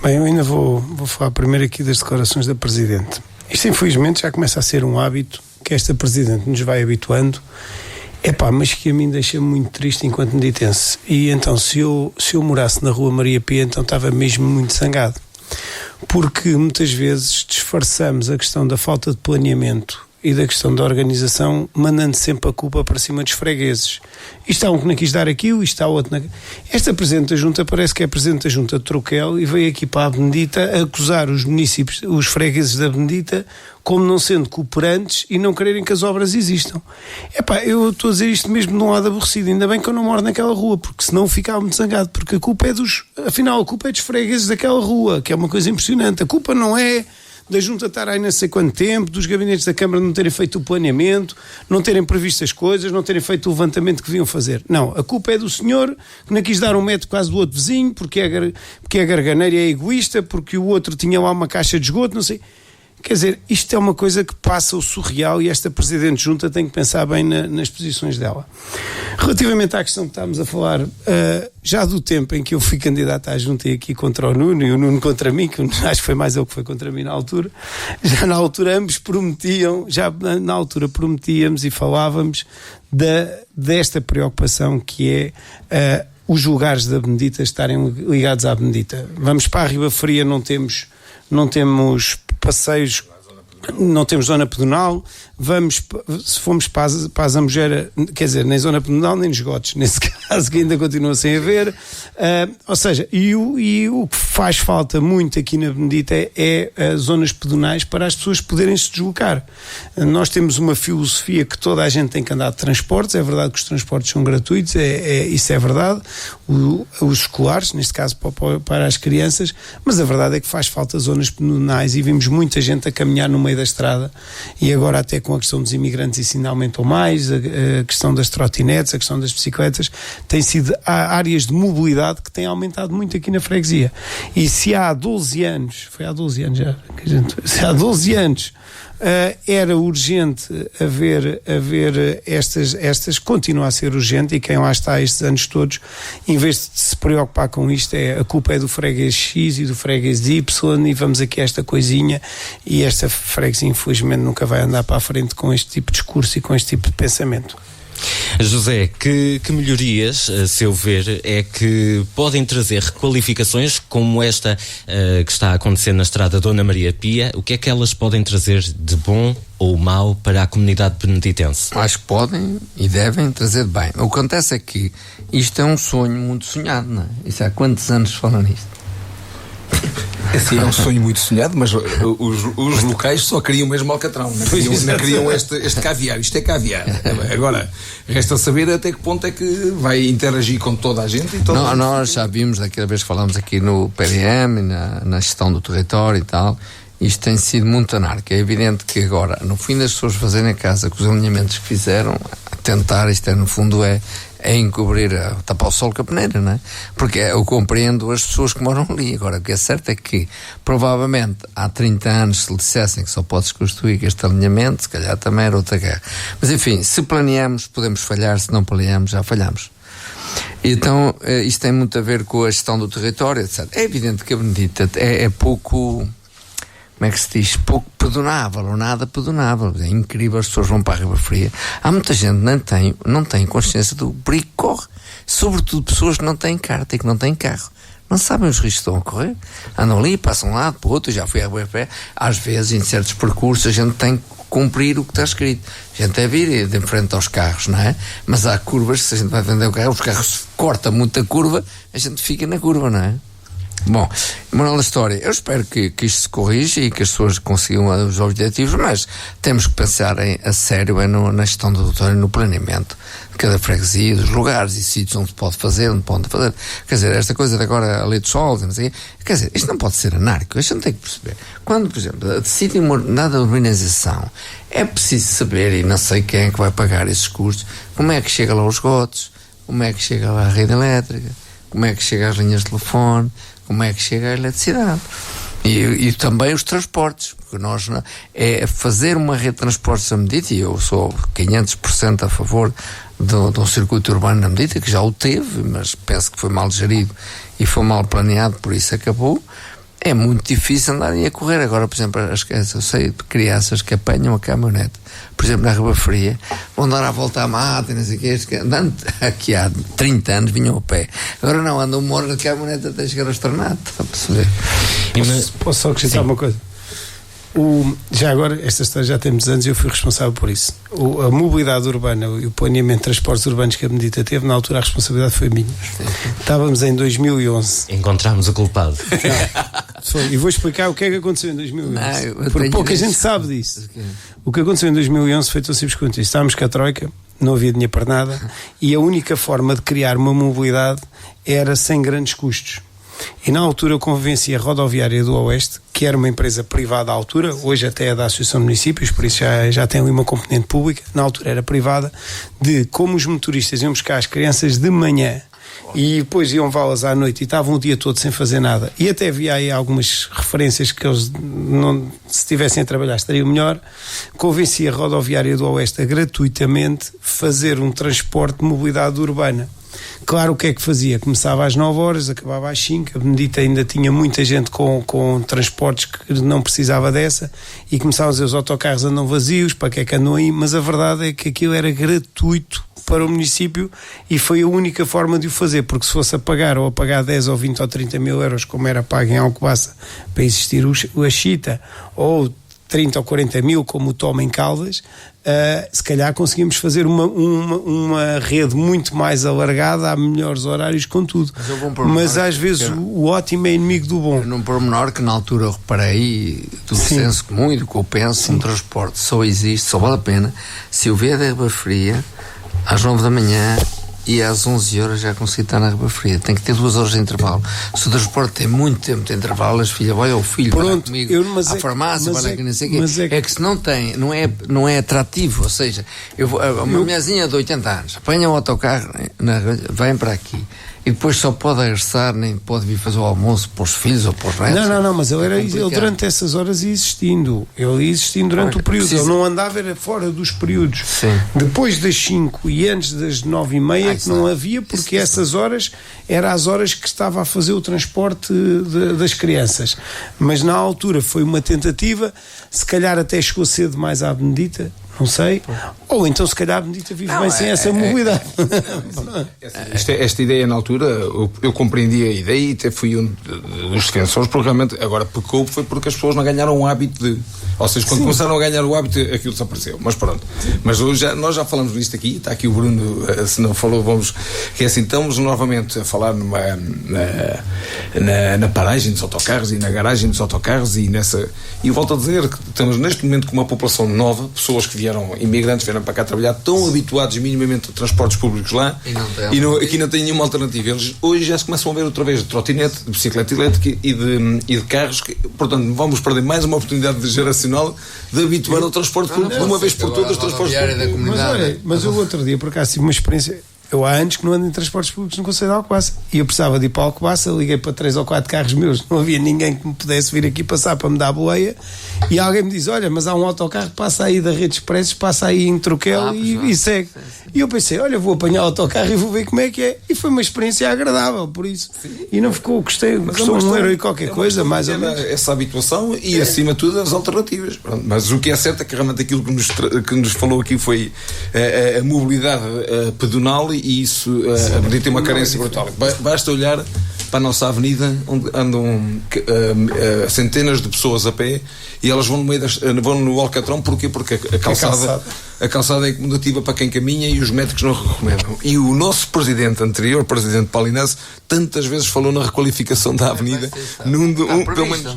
Bem, eu ainda vou falar primeiro aqui das declarações da Presidente. Isto, infelizmente, já começa a ser um hábito que esta Presidente nos vai habituando, mas que a mim deixa muito triste enquanto meditense. E então, se eu morasse na Rua Maria Pia, então estava mesmo muito zangado. Porque muitas vezes disfarçamos a questão da falta de planeamento e da questão da organização, mandando sempre a culpa para cima dos fregueses. Isto há um que não quis dar aquilo, isto há outro... Esta Presidente da Junta parece que é Presidente da Junta de Troquel e veio aqui para a Benedita acusar os municípios, os fregueses da Benedita, como não sendo cooperantes e não quererem que as obras existam. Eu estou a dizer isto mesmo de um lado aborrecido, ainda bem que eu não moro naquela rua, porque senão ficava muito zangado, porque a culpa é dos fregueses daquela rua, que é uma coisa impressionante. A culpa não é da Junta estar aí não sei quanto tempo, dos gabinetes da Câmara não terem feito o planeamento, não terem previsto as coisas, não terem feito o levantamento que deviam fazer. Não, a culpa é do senhor que não quis dar 1 metro quase do outro vizinho, porque é garganeiro e é egoísta, porque o outro tinha lá uma caixa de esgoto, não sei... Quer dizer, isto é uma coisa que passa o surreal e esta Presidente Junta tem que pensar bem nas posições dela. Relativamente à questão que estávamos a falar, já do tempo em que eu fui candidato à Junta aqui contra o Nuno e o Nuno contra mim, que acho que foi mais ele que foi contra mim na altura, já na altura ambos prometíamos e falávamos desta preocupação que é os lugares da Benedita estarem ligados à Benedita. Vamos para a Ribafria, não temos passeios, não temos zona pedonal. Se formos para a Zambujeira, quer dizer, nem zona pedonal nem esgotos, nesse caso, que ainda continua sem haver. Ou seja, e o que faz falta muito aqui na Benedita é zonas pedonais para as pessoas poderem se deslocar. Nós temos uma filosofia que toda a gente tem que andar de transportes. É verdade que os transportes são gratuitos, isso é verdade, os escolares, neste caso para as crianças, mas a verdade é que faz falta zonas pedonais e vimos muita gente a caminhar no meio da estrada, e agora até com a questão dos imigrantes isso ainda aumentou mais, a questão das trotinetes, a questão das bicicletas, tem sido áreas de mobilidade que têm aumentado muito aqui na freguesia. E se há 12 anos, foi há 12 anos já, se há 12 anos era urgente haver estas, continua a ser urgente, e quem lá está estes anos todos, em vez de se preocupar com isto, a culpa é do freguês X e do freguês Y, e vamos aqui a esta coisinha, e esta freguesia infelizmente nunca vai andar para a frente com este tipo de discurso e com este tipo de pensamento. José, que melhorias, a seu ver, é que podem trazer requalificações como esta que está a acontecer na estrada Dona Maria Pia? O que é que elas podem trazer de bom ou mau para a comunidade beneditense? Acho que podem e devem trazer de bem. O que acontece é que isto é um sonho muito sonhado, não é? Isso há quantos anos falam nisto? Assim, é um sonho muito sonhado, mas os locais só queriam mesmo alcatrão, não queriam este caviar. Isto é caviar. Agora, resta saber até que ponto é que vai interagir com toda a gente. Nós já vimos, daquela vez que falámos aqui no PDM, na gestão do território e tal, isto tem sido muito anárquico. É evidente que agora, no fim das pessoas fazerem a casa com os alinhamentos que fizeram, tentar, isto no fundo é encobrir, tapar o sol com a peneira, não é? Porque eu compreendo as pessoas que moram ali. Agora, o que é certo é que, provavelmente, há 30 anos, se lhe dissessem que só pode-se construir este alinhamento, se calhar também era outra guerra. Mas, enfim, se planeamos, podemos falhar, se não planeamos, já falhamos. Então, isto tem muito a ver com a gestão do território, etc. É evidente que a Benedita é pouco... Como é que se diz? Pouco pedonável, ou nada pedonável. É incrível, as pessoas vão para a Ribafria. Há muita gente que não tem consciência do perigo que corre. Sobretudo pessoas que não têm carta e que não têm carro. Não sabem os riscos que estão a correr. Andam ali, passam de um lado para o outro. Já fui à Ribafria. Às vezes, em certos percursos, a gente tem que cumprir o que está escrito. A gente é vir de frente aos carros, não é? Mas há curvas, se a gente vai vender o carro, os carros cortam muito a curva, a gente fica na curva, não é? Bom, moral da história, eu espero que isto se corrija e que as pessoas consigam os objetivos, mas temos que pensar a sério na gestão do território, no planeamento de cada freguesia, dos lugares e sítios onde se pode fazer, onde pode fazer. Quer dizer, esta coisa de agora a lei de sol, não sei, quer dizer, isto não pode ser anárquico, a gente tem que perceber. Quando, por exemplo, decide nada de urbanização, é preciso saber, e não sei quem é que vai pagar esses custos, como é que chega lá os esgotos, como é que chega lá a rede elétrica, como é que chega às linhas de telefone, como é que chega a eletricidade e também os transportes, porque nós fazer uma rede de transportes à Benedita, e eu sou 500% a favor de um circuito urbano na Benedita, que já o teve, mas penso que foi mal gerido e foi mal planeado, por isso acabou. É muito difícil andarem a correr. Agora, por exemplo, eu sei de crianças que apanham a caminhonete, por exemplo, na Ribafria, vão dar a volta à mata, não sei o que, andando aqui há 30 anos vinham a pé. Agora não, andam uma hora na caminhonete até chegar ao Estranado, está a perceber? Posso só acrescentar uma coisa? Já agora, esta história já tem muitos anos e eu fui responsável por isso. A mobilidade urbana e o planeamento de transportes urbanos que a Benedita teve, na altura a responsabilidade foi minha. Estávamos em 2011. Encontramos o culpado. E vou explicar o que é que aconteceu em 2011. Porque pouca gente sabe disso. O que aconteceu em 2011 foi tão simples quanto isso. Estávamos com a Troika, não havia dinheiro para nada, e a única forma de criar uma mobilidade era sem grandes custos. E na altura eu convenci a Rodoviária do Oeste, que era uma empresa privada à altura, hoje até é da Associação de Municípios, por isso já tem ali uma componente pública, na altura era privada, de como os motoristas iam buscar as crianças de manhã e depois iam levá-las à noite e estavam o dia todo sem fazer nada, e até havia aí algumas referências que eles, se estivessem a trabalhar, estariam melhor. Convenci a Rodoviária do Oeste a gratuitamente fazer um transporte de mobilidade urbana Claro, o que é que fazia? Começava às 9 horas, acabava às 5. A Benedita ainda tinha muita gente com transportes que não precisava dessa, e começavam a dizer: os autocarros andam vazios, para que é que andam aí? Mas a verdade é que aquilo era gratuito para o município e foi a única forma de o fazer, porque se fosse a pagar ou a pagar 10 ou 20 ou 30 mil euros, como era pago em Alcobaça para existir o Achita, ou 30 ou 40 mil como o Toma em Caldas, se calhar conseguimos fazer uma rede muito mais alargada, a melhores horários, com tudo. Mas às vezes o ótimo é inimigo do bom. Num pormenor que na altura eu reparei, do senso comum e do que eu penso, um transporte só existe, só vale a pena se eu vier da Riba Fria às 9 da manhã e às 11 horas já consegui estar na Riba Fria. Tem que ter 2 horas de intervalo. Se o transporte tem muito tempo de intervalo, as filhas, vai ao filho, vai comigo à farmácia, vai lá que não sei o quê. É que se não tem, não é atrativo. Ou seja, uma mulherzinha de 80 anos apanha um autocarro, vem para aqui, e depois só pode regressar, nem pode vir fazer o almoço para os filhos ou para os netos. Não, mas ele durante essas horas ia existindo. Ele ia existindo durante o período. Ele não andava, era fora dos períodos. Sim. Depois das 5 e antes das 9h30 que não havia, porque essas horas eram as horas que estava a fazer o transporte das crianças. Mas na altura foi uma tentativa, se calhar até chegou cedo demais à Benedita, não sei, ou então se calhar a Benedita vive bem sem essa mobilidade. Esta ideia na altura, eu compreendi a ideia e até fui um dos defensores, porque realmente agora pecou, foi porque as pessoas não ganharam o hábito de, ou seja, quando começaram a ganhar o hábito, aquilo desapareceu. Mas pronto, mas hoje nós já falamos disto aqui, está aqui o Bruno, se não falou, que é assim, estamos novamente a falar na paragem dos autocarros e na garagem dos autocarros, e volto a dizer que estamos neste momento com uma população nova, pessoas que imigrantes vieram para cá trabalhar, tão habituados minimamente a transportes públicos lá, e aqui não tem nenhuma alternativa. Eles hoje já se começam a ver outra vez de trotinete, de bicicleta elétrica e de carros, portanto vamos perder mais uma oportunidade geracional de habituar ao transporte público de uma vez por todas, transportes públicos. Mas eu outro dia, por acaso, tive uma experiência. Eu há anos que não ando em transportes públicos no Conselho de Alcobaça, e eu precisava de ir para Alcobaça, liguei para 3 ou 4 carros meus, não havia ninguém que me pudesse vir aqui passar para me dar a boleia, e alguém me diz: olha, mas há um autocarro que passa aí da Rede Expressos, passa aí em Troquel e segue. E eu pensei: olha, vou apanhar o autocarro e vou ver como é que é, e foi uma experiência agradável, por isso. E não ficou, gostou um euro e qualquer coisa, mais ou menos. Essa habituação e acima de tudo as alternativas. Mas o que é certo é que realmente aquilo que nos falou aqui foi a mobilidade pedonal, e isso a Benedita tem uma carência brutal. Basta olhar para a nossa avenida, onde andam centenas de pessoas a pé, e elas vão no Alcatrão. Porquê? Porque a calçada é acomodativa para quem caminha e os médicos não recomendam. E o nosso anterior presidente Paulinense, tantas vezes falou na requalificação da avenida, pelo menos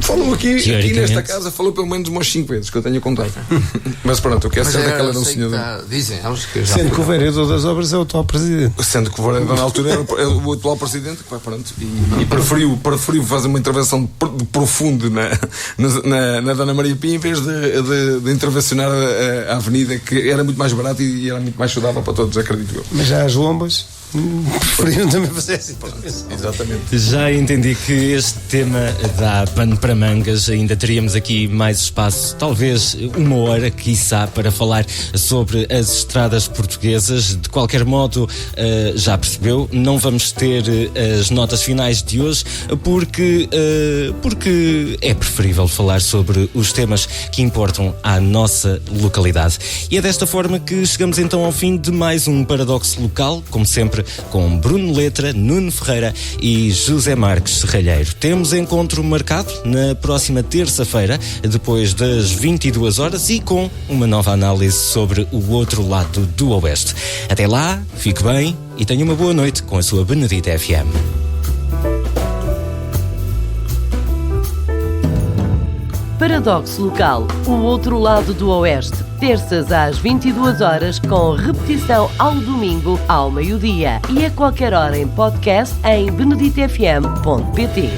falou aqui nesta casa, falou pelo menos umas 5 vezes que eu tenho contado. Mas pronto, o que é certo é que ela não se dizem, sendo que o vereador das obras é o atual presidente. Sendo que o vereador na altura era o atual presidente, pronto, e preferiu fazer uma intervenção profunda na Dona Maria Pia, em vez de intervencionar a avenida, que era muito mais barata e era muito mais saudável para todos, acredito eu. Mas já as lombas preferiram também fazer assim. Exatamente. Já entendi que este tema dá pano para mangas. Ainda teríamos aqui mais espaço, talvez 1 hora, quiçá, para falar sobre as estradas portuguesas. De qualquer modo, já percebeu, não vamos ter as notas finais de hoje, porque é preferível falar sobre os temas que importam à nossa localidade. E é desta forma que chegamos então ao fim de mais um Paradoxo Local, como sempre, com Bruno Letra, Nuno Ferreira e José Marques Serralheiro. Temos encontro marcado na próxima terça-feira, depois das 22 horas, e com uma nova análise sobre o outro lado do Oeste. Até lá, fique bem e tenha uma boa noite com a sua Benedita FM. Paradoxo Local, o outro lado do Oeste. Terças às 22 horas, com repetição ao domingo ao meio-dia. E a qualquer hora em podcast em beneditafm.pt.